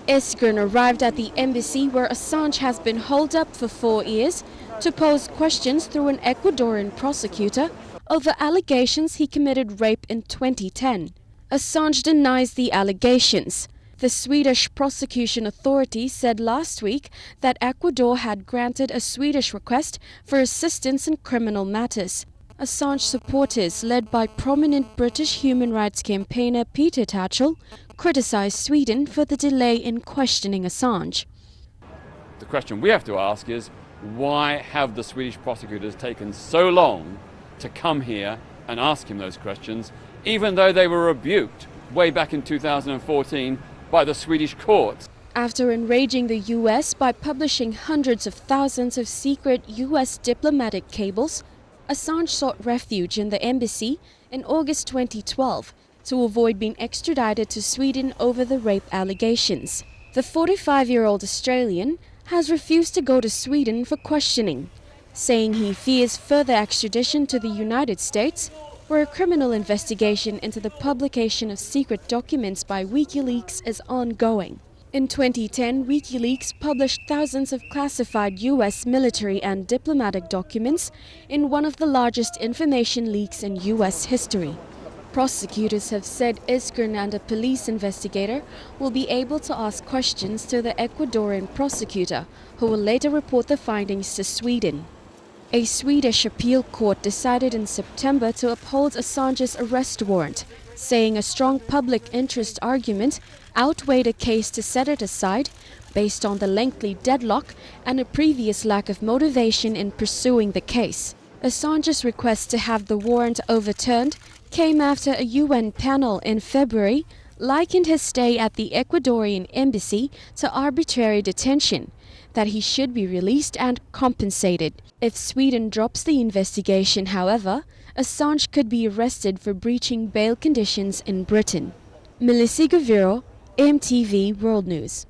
Isgren arrived at the embassy where Assange has been holed up for 4 years to pose questions through an Ecuadorian prosecutor over allegations he committed rape in 2010. Assange denies the allegations. The Swedish Prosecution Authority said last week that Ecuador had granted a Swedish request for assistance in criminal matters. Assange supporters, led by prominent British human rights campaigner Peter Tatchell, criticised Sweden for the delay in questioning Assange. The question we have to ask is, why have the Swedish prosecutors taken so long to come here and ask him those questions, even though they were rebuked way back in 2014 by the Swedish courts? After enraging the US by publishing hundreds of thousands of secret US diplomatic cables, Assange sought refuge in the embassy in August 2012 to avoid being extradited to Sweden over the rape allegations. The 45-year-old Australian has refused to go to Sweden for questioning, saying he fears further extradition to the United States, where a criminal investigation into the publication of secret documents by WikiLeaks is ongoing. In 2010, WikiLeaks published thousands of classified US military and diplomatic documents in one of the largest information leaks in US history. Prosecutors have said Isgren and a police investigator will be able to ask questions to the Ecuadorian prosecutor, who will later report the findings to Sweden. A Swedish appeal court decided in September to uphold Assange's arrest warrant, saying a strong public interest argument outweighed a case to set it aside based on the lengthy deadlock and a previous lack of motivation in pursuing the case. Assange's request to have the warrant overturned came after a UN panel in February likened his stay at the Ecuadorian embassy to arbitrary detention, that he should be released and compensated. If Sweden drops the investigation, however, Assange could be arrested for breaching bail conditions in Britain. Melissa Guevara, EMTV World News.